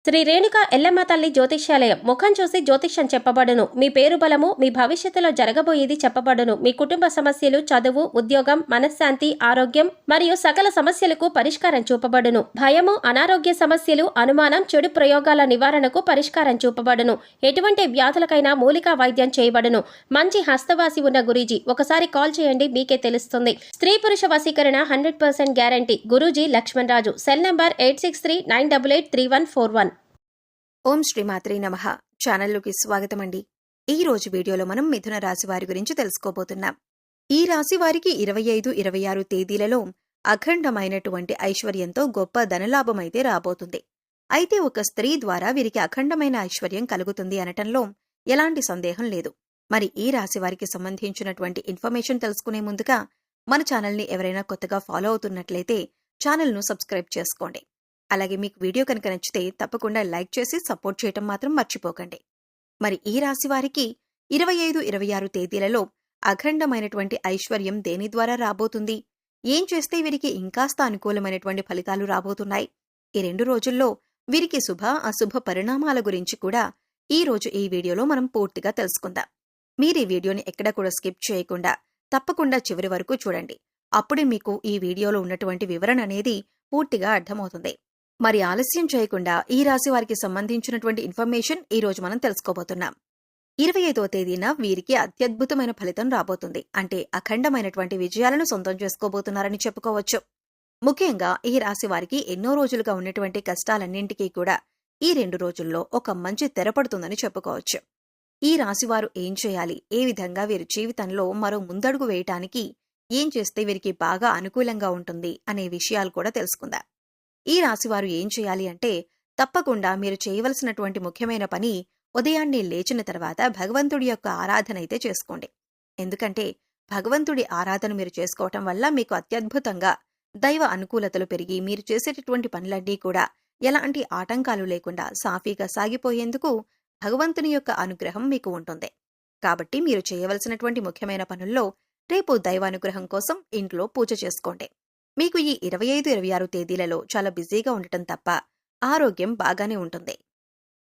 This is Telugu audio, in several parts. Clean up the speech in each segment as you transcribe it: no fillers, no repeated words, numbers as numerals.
శ్రీ రేణుక ఎల్లమ్మ తల్లి జ్యోతిష్యాలయం. ముఖం చూసి జ్యోతిష్యం చెప్పబడును. మీ పేరు బలము, మీ భవిష్యత్తులో జరగబోయేది చెప్పబడును. మీ కుటుంబ సమస్యలు, చదువు, ఉద్యోగం, మనశ్శాంతి, ఆరోగ్యం మరియు సకల సమస్యలకు పరిష్కారం చూపబడును. భయము, అనారోగ్య సమస్యలు, అనుమానం, చెడు ప్రయోగాల నివారణకు పరిష్కారం చూపబడును. ఎటువంటి వ్యాధులకైనా మూలికా వైద్యం చేయబడును. మంచి హస్తవాసి ఉన్న గురూజీ. ఒకసారి కాల్ చేయండి, మీకే తెలుస్తుంది. స్త్రీ పురుష వశీకరణ 100% guarantee. Guruji Laxman Raju. Cell number 8639883141. ఓం శ్రీమాత్రే నమః. ఛానల్లోకి స్వాగతం అండి. ఈ రోజు వీడియోలో మనం మిథున రాశి వారి గురించి తెలుసుకోబోతున్నాం. ఈ రాశి వారికి 25, 26 తేదీలలో అఖండమైనటువంటి ఐశ్వర్యంతో గొప్ప ధనలాభమైతే రాబోతుంది. అయితే ఒక స్త్రీ ద్వారా వీరికి అఖండమైన ఐశ్వర్యం కలుగుతుంది అనటంలో ఎలాంటి సందేహం లేదు. మరి ఈ రాశి వారికి సంబంధించినటువంటి ఇన్ఫర్మేషన్ తెలుసుకునే ముందుగా మన ఛానల్ని ఎవరైనా కొత్తగా ఫాలో అవుతున్నట్లయితే ఛానల్ను సబ్స్క్రైబ్ చేసుకోండి. అలాగే మీకు వీడియో కనుక నచ్చితే తప్పకుండా లైక్ చేసి సపోర్ట్ చేయటం మాత్రం మర్చిపోకండి. మరి ఈ రాశి వారికి 25, 26 తేదీలలో అఖండమైనటువంటి ఐశ్వర్యం దేని ద్వారా రాబోతుంది? ఏం చేస్తే వీరికి ఇంకాస్త అనుకూలమైనటువంటి ఫలితాలు రాబోతున్నాయి? ఈ 2 రోజుల్లో వీరికి శుభ అశుభ పరిణామాల గురించి కూడా ఈ రోజు ఈ వీడియోలో మనం పూర్తిగా తెలుసుకుందాం. మీరు ఈ వీడియోని ఎక్కడ కూడా స్కిప్ చేయకుండా తప్పకుండా చివరి వరకు చూడండి. అప్పుడే మీకు ఈ వీడియోలో ఉన్నటువంటి వివరణ అనేది పూర్తిగా అర్థమవుతుంది. మరి ఆలస్యం చేయకుండా ఈ రాశి వారికి సంబంధించినటువంటి ఇన్ఫర్మేషన్ ఈ రోజు మనం తెలుసుకోబోతున్నాం. 25వ తేదీన వీరికి అత్యద్భుతమైన ఫలితం రాబోతుంది. అంటే అఖండమైనటువంటి విజయాలను సొంతం చేసుకోబోతున్నారని చెప్పుకోవచ్చు. ముఖ్యంగా ఈ రాశి వారికి ఎన్నో రోజులుగా ఉన్నటువంటి కష్టాలన్నింటికీ కూడా ఈ 2 రోజుల్లో ఒక మంచి తెరపడుతుందని చెప్పుకోవచ్చు. ఈ రాశివారు ఏం చేయాలి, ఏ విధంగా వీరి జీవితంలో మరో ముందడుగు వేయటానికి ఏం చేస్తే వీరికి బాగా అనుకూలంగా ఉంటుంది అనే విషయాలు కూడా తెలుసుకుందాం. ఈ రాశివారు ఏం చేయాలి అంటే తప్పకుండా మీరు చేయవలసినటువంటి ముఖ్యమైన పని ఉదయాన్నే లేచిన తర్వాత భగవంతుడి యొక్క ఆరాధన అయితే చేసుకోండి. ఎందుకంటే భగవంతుడి ఆరాధన మీరు చేసుకోవటం వల్ల మీకు అత్యద్భుతంగా దైవ అనుకూలతలు పెరిగి మీరు చేసేటటువంటి పనులన్నీ కూడా ఎలాంటి ఆటంకాలు లేకుండా సాఫీగా సాగిపోయేందుకు భగవంతుని యొక్క అనుగ్రహం మీకు ఉంటుంది. కాబట్టి మీరు చేయవలసినటువంటి ముఖ్యమైన పనుల్లో రేపు దైవానుగ్రహం కోసం ఇంట్లో పూజ చేసుకోండి. మీకు ఈ 25, 26 తేదీలలో చాలా బిజీగా ఉండటం తప్ప ఆరోగ్యం బాగానే ఉంటుంది.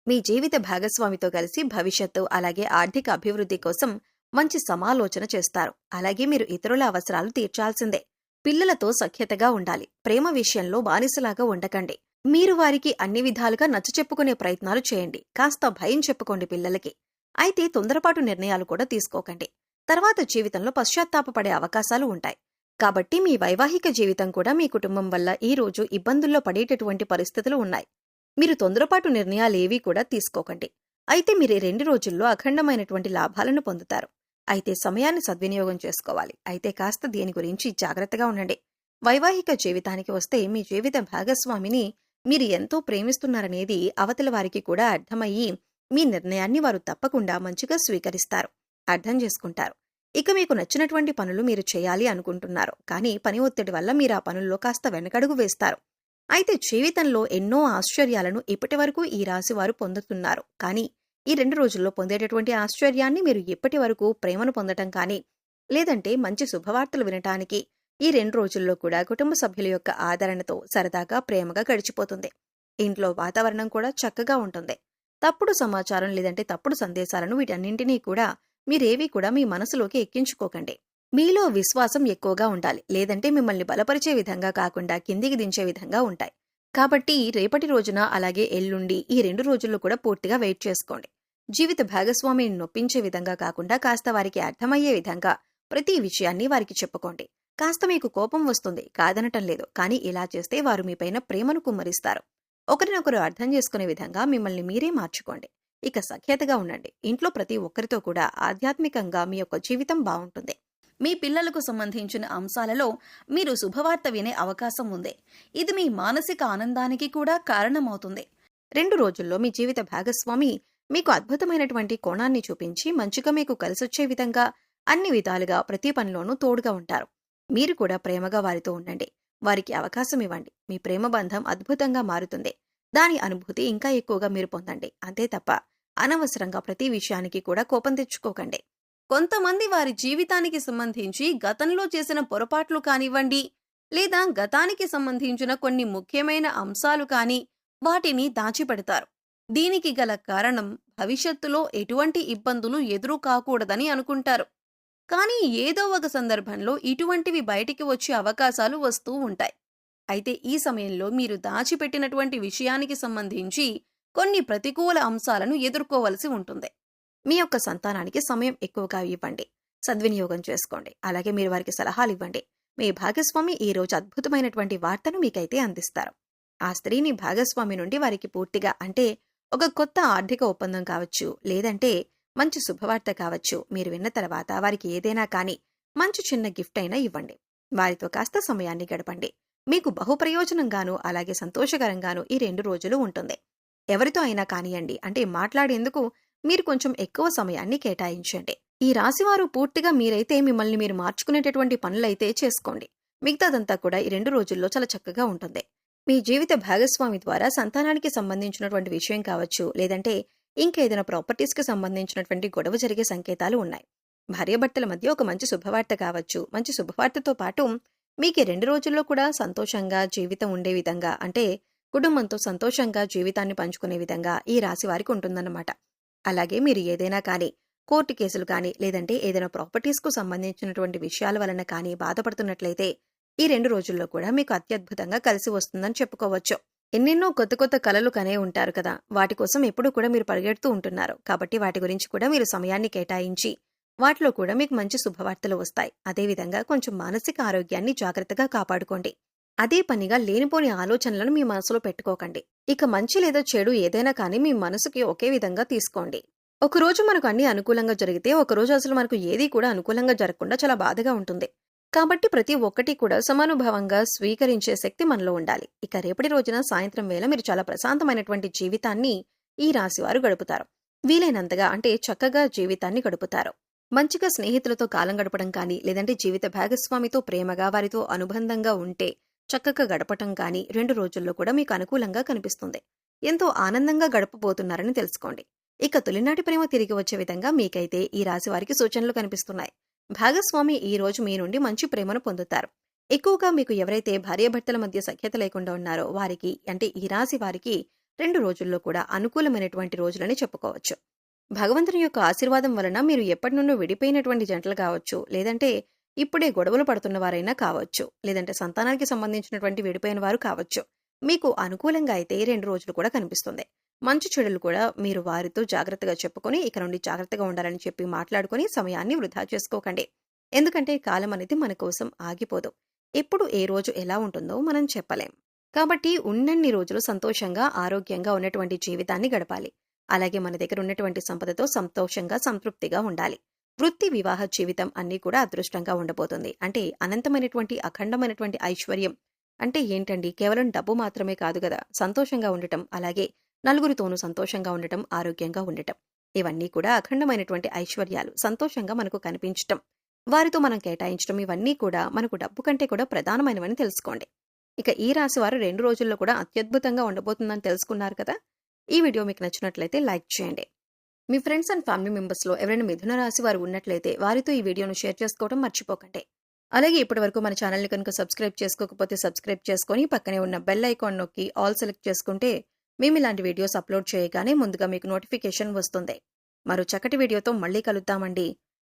మీ జీవిత భాగస్వామితో కలిసి భవిష్యత్తు అలాగే ఆర్థిక అభివృద్ధి కోసం మంచి సమాలోచన చేస్తారు. అలాగే మీరు ఇతరుల అవసరాలు తీర్చాల్సిందే. పిల్లలతో సఖ్యతగా ఉండాలి. ప్రేమ విషయంలో బానిసలాగా ఉండకండి. మీరు వారికి అన్ని విధాలుగా నచ్చచెప్పుకునే ప్రయత్నాలు చేయండి. కాస్త భయం చెప్పుకోండి పిల్లలకి. అయితే తొందరపాటు నిర్ణయాలు కూడా తీసుకోకండి. తర్వాత జీవితంలో పశ్చాత్తాపపడే అవకాశాలు ఉంటాయి. కాబట్టి మీ వైవాహిక జీవితం కూడా మీ కుటుంబం వల్ల ఈ రోజు ఇబ్బందుల్లో పడేటటువంటి పరిస్థితులు ఉన్నాయి. మీరు తొందరపాటు నిర్ణయాలేవీ కూడా తీసుకోకండి. అయితే మీరు 2 రోజుల్లో అఖండమైనటువంటి లాభాలను పొందుతారు. అయితే సమయాన్ని సద్వినియోగం చేసుకోవాలి. అయితే కాస్త దీని గురించి జాగ్రత్తగా ఉండండి. వైవాహిక జీవితానికి వస్తే మీ జీవిత భాగస్వామిని మీరు ఎంతో ప్రేమిస్తున్నారనేది అవతల వారికి కూడా అర్థమయ్యి మీ నిర్ణయాన్ని వారు తప్పకుండా మంచిగా స్వీకరిస్తారు, అర్థం చేసుకుంటారు. ఇక మీకు నచ్చినటువంటి పనులు మీరు చేయాలి అనుకుంటున్నారు. కానీ పని ఒత్తిడి వల్ల మీరు ఆ పనుల్లో కాస్త వెనకడుగు వేస్తారు. అయితే జీవితంలో ఎన్నో ఆశ్చర్యాలను ఇప్పటి వరకు ఈ రాశి వారు పొందుతున్నారు. కానీ ఈ 2 రోజుల్లో పొందేటటువంటి ఆశ్చర్యాన్ని మీరు ఇప్పటి వరకు ప్రేమను పొందటం కానీ లేదంటే మంచి శుభవార్తలు వినటానికి ఈ 2 రోజుల్లో కూడా కుటుంబ సభ్యుల యొక్క ఆదరణతో సరదాగా ప్రేమగా గడిచిపోతుంది. ఇంట్లో వాతావరణం కూడా చక్కగా ఉంటుంది. తప్పుడు సమాచారం లేదంటే తప్పుడు సందేశాలను వీటన్నింటినీ కూడా మీరేవీ కూడా మీ మనసులోకి ఎక్కించుకోకండి. మీలో విశ్వాసం ఎక్కువగా ఉండాలి. లేదంటే మిమ్మల్ని బలపరిచే విధంగా కాకుండా కిందికి దించే విధంగా ఉంటాయి. కాబట్టి రేపటి రోజున అలాగే ఎల్లుండి ఈ 2 రోజుల్లో కూడా పూర్తిగా వెయిట్ చేసుకోండి. జీవిత భాగస్వామిని నొప్పించే విధంగా కాకుండా కాస్త వారికి అర్థమయ్యే విధంగా ప్రతి విషయాన్ని వారికి చెప్పుకోండి. కాస్త మీకు కోపం వస్తుంది, కాదనటం లేదు. కానీ ఇలా చేస్తే వారు మీపైన ప్రేమను కుమ్మరిస్తారు. ఒకరినొకరు అర్థం చేసుకునే విధంగా మిమ్మల్ని మీరే మార్చుకోండి. ఇక సఖ్యతగా ఉండండి. ఇంట్లో ప్రతి ఒక్కరితో కూడా ఆధ్యాత్మికంగా మీ యొక్క జీవితం బాగుంటుంది. మీ పిల్లలకు సంబంధించిన అంశాలలో మీరు శుభవార్త వినే అవకాశం ఉంది. ఇది మీ మానసిక ఆనందానికి కూడా కారణమవుతుంది. 2 రోజుల్లో మీ జీవిత భాగస్వామి మీకు అద్భుతమైనటువంటి కోణాన్ని చూపించి మంచిగా మీకు కలిసొచ్చే విధంగా అన్ని విధాలుగా ప్రతి పనిలోనూ తోడుగా ఉంటారు. మీరు కూడా ప్రేమగా వారితో ఉండండి. వారికి అవకాశం ఇవ్వండి. మీ ప్రేమ బంధం అద్భుతంగా మారుతుంది. దాని అనుభూతి ఇంకా ఎక్కువగా మీరు పొందండి. అంతే తప్ప అనవసరంగా ప్రతి విషయానికి కూడా కోపం తెచ్చుకోకండి. కొంతమంది వారి జీవితానికి సంబంధించి గతంలో చేసిన పొరపాట్లు కానివ్వండి, లేదా గతానికి సంబంధించిన కొన్ని ముఖ్యమైన అంశాలు కానీ వాటిని దాచిపెడతారు. దీనికి గల కారణం భవిష్యత్తులో ఎటువంటి ఇబ్బందులు ఎదురు కాకూడదని అనుకుంటారు. కానీ ఏదో ఒక సందర్భంలో ఇటువంటివి బయటికి వచ్చే అవకాశాలు వస్తూ ఉంటాయి. అయితే ఈ సమయంలో మీరు దాచిపెట్టినటువంటి విషయానికి సంబంధించి కొన్ని ప్రతికూల అంశాలను ఎదుర్కోవలసి ఉంటుంది. మీ యొక్క సంతానానికి సమయం ఎక్కువగా ఇవ్వండి, సద్వినియోగం చేసుకోండి. అలాగే మీరు వారికి సలహాలు ఇవ్వండి. మీ భాగస్వామి ఈ రోజు అద్భుతమైనటువంటి వార్తను మీకైతే అందిస్తారు. ఆ స్త్రీని భాగస్వామి నుండి వారికి పూర్తిగా అంటే ఒక కొత్త ఆర్థిక ఒప్పందం కావచ్చు, లేదంటే మంచి శుభవార్త కావచ్చు. మీరు విన్న తర్వాత వారికి ఏదైనా కానీ మంచి చిన్న గిఫ్ట్ అయినా ఇవ్వండి. వారితో కాస్త సమయాన్ని గడపండి. మీకు బహుప్రయోజనంగాను అలాగే సంతోషకరంగాను ఈ 2 రోజులు ఉంటుంది. ఎవరితో అయినా కానియండి, అంటే మాట్లాడేందుకు మీరు కొంచెం ఎక్కువ సమయాన్ని కేటాయించండి. ఈ రాశివారు పూర్తిగా మీరైతే మిమ్మల్ని మీరు మార్చుకునేటటువంటి పనులైతే చేసుకోండి. మిగతాదంతా కూడా ఈ 2 రోజుల్లో చాలా చక్కగా ఉంటుంది. మీ జీవిత భాగస్వామి ద్వారా సంతానానికి సంబంధించినటువంటి విషయం కావచ్చు, లేదంటే ఇంకేదైనా ప్రాపర్టీస్కి సంబంధించినటువంటి గొడవ జరిగే సంకేతాలు ఉన్నాయి. భార్యాభర్తల మధ్య ఒక మంచి శుభవార్త కావచ్చు. మంచి శుభవార్తతో పాటు మీకు 2 రోజుల్లో కూడా సంతోషంగా జీవితం ఉండే విధంగా, అంటే కుటుంబంతో సంతోషంగా జీవితాన్ని పంచుకునే విధంగా ఈ రాశి వారికి ఉంటుందన్నమాట. అలాగే మీరు ఏదైనా కానీ కోర్టు కేసులు కానీ, లేదంటే ఏదైనా ప్రాపర్టీస్కు సంబంధించినటువంటి విషయాల వలన కానీ బాధపడుతున్నట్లయితే ఈ 2 రోజుల్లో కూడా మీకు అత్యద్భుతంగా కలిసి వస్తుందని చెప్పుకోవచ్చు. ఎన్నెన్నో కొత్త కొత్త కలలు కనే ఉంటారు కదా, వాటి కోసం ఎప్పుడూ కూడా మీరు పరిగెడుతూ ఉంటున్నారు. కాబట్టి వాటి గురించి కూడా మీరు సమయాన్ని కేటాయించి వాటిలో కూడా మీకు మంచి శుభవార్తలు వస్తాయి. అదేవిధంగా కొంచెం మానసిక ఆరోగ్యాన్ని జాగ్రత్తగా కాపాడుకోండి. అదే పనిగా లేనిపోని ఆలోచనలను మీ మనసులో పెట్టుకోకండి. ఇక మంచి లేదా చెడు ఏదైనా కానీ మీ మనసుకి ఒకే విధంగా తీసుకోండి. ఒకరోజు మనకు అన్ని అనుకూలంగా జరిగితే ఒకరోజు అసలు మనకు ఏదీ కూడా అనుకూలంగా జరగకుండా చాలా బాధగా ఉంటుంది. కాబట్టి ప్రతి ఒక్కటి కూడా సమానుభావంగా స్వీకరించే శక్తి మనలో ఉండాలి. ఇక రేపటి రోజున సాయంత్రం వేళ మీరు చాలా ప్రశాంతమైనటువంటి జీవితాన్ని ఈ రాశివారు గడుపుతారు. వీలైనంతగా అంటే చక్కగా జీవితాన్ని గడుపుతారు. మంచిగా స్నేహితులతో కాలం గడపడం కానీ, లేదంటే జీవిత భాగస్వామితో ప్రేమగా వారితో అనుబంధంగా ఉంటే చక్కగా గడపటం కానీ 2 రోజుల్లో కూడా మీకు అనుకూలంగా కనిపిస్తుంది. ఎంతో ఆనందంగా గడపబోతున్నారని తెలుసుకోండి. ఇక తొలినాటి ప్రేమ తిరిగి వచ్చే విధంగా మీకైతే ఈ రాశి వారికి సూచనలు కనిపిస్తున్నాయి. భాగస్వామి ఈ రోజు మీ నుండి మంచి ప్రేమను పొందుతారు. ఎక్కువగా మీకు ఎవరైతే భార్యాభర్తల మధ్య సఖ్యత లేకుండా ఉన్నారో వారికి, అంటే ఈ రాశి వారికి 2 రోజుల్లో కూడా అనుకూలమైనటువంటి రోజులని చెప్పుకోవచ్చు. భగవంతుని యొక్క ఆశీర్వాదం వలన మీరు ఎప్పటి నుండో విడిపోయినటువంటి జంటలు కావచ్చు, లేదంటే ఇప్పుడే గొడవలు పడుతున్న వారైనా కావచ్చు, లేదంటే సంతానానికి సంబంధించినటువంటి విడిపోయిన వారు కావచ్చు. మీకు అనుకూలంగా అయితే 2 రోజులు కూడా కనిపిస్తుంది. మంచి చెడులు కూడా మీరు వారితో జాగ్రత్తగా చెప్పుకొని ఇక నుండి జాగ్రత్తగా ఉండాలని చెప్పి మాట్లాడుకుని సమయాన్ని వృధా చేసుకోకండి. ఎందుకంటే కాలం అనేది మన కోసం ఆగిపోదు. ఎప్పుడు ఏ రోజు ఎలా ఉంటుందో మనం చెప్పలేం. కాబట్టి ఉన్నన్ని రోజులు సంతోషంగా ఆరోగ్యంగా ఉన్నటువంటి జీవితాన్ని గడపాలి. అలాగే మన దగ్గర ఉన్నటువంటి సంపదతో సంతోషంగా సంతృప్తిగా ఉండాలి. వృత్తి వివాహ జీవితం అన్నీ కూడా అదృష్టంగా ఉండబోతుంది. అంటే అనంతమైనటువంటి అఖండమైనటువంటి ఐశ్వర్యం అంటే ఏంటండి, కేవలం డబ్బు మాత్రమే కాదు కదా, సంతోషంగా ఉండటం, అలాగే నలుగురితోనూ సంతోషంగా ఉండటం, ఆరోగ్యంగా ఉండటం, ఇవన్నీ కూడా అఖండమైనటువంటి ఐశ్వర్యాలు. సంతోషంగా మనకు కనిపించటం, వారితో మనం కేటాయించడం, ఇవన్నీ కూడా మనకు డబ్బు కంటే కూడా ప్రధానమైనవని తెలుసుకోండి. ఇక ఈ రాశి వారు 2 రోజుల్లో కూడా అత్యద్భుతంగా ఉండబోతుందని తెలుసుకున్నారు కదా. ఈ వీడియో మీకు నచ్చినట్లయితే లైక్ చేయండి. మీ ఫ్రెండ్స్ అండ్ ఫ్యామిలీ మెంబర్స్లో ఎవరైనా మిథున రాశి వారు ఉన్నట్లయితే వారితో ఈ వీడియోను షేర్ చేసుకోవడం మర్చిపోకండి. అలాగే ఇప్పటివరకు మన ఛానల్ని కనుక సబ్స్క్రైబ్ చేసుకోకపోతే సబ్స్క్రైబ్ చేసుకొని పక్కనే ఉన్న బెల్ ఐకాన్ నొక్కి ఆల్ సెలెక్ట్ చేసుకుంటే మేము ఇలాంటి వీడియోస్ అప్లోడ్ చేయగానే ముందుగా మీకు నోటిఫికేషన్ వస్తుంది. మరో చక్కటి వీడియోతో మళ్ళీ కలుద్దామండి.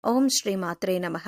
ఓం శ్రీ మాత్రే నమః.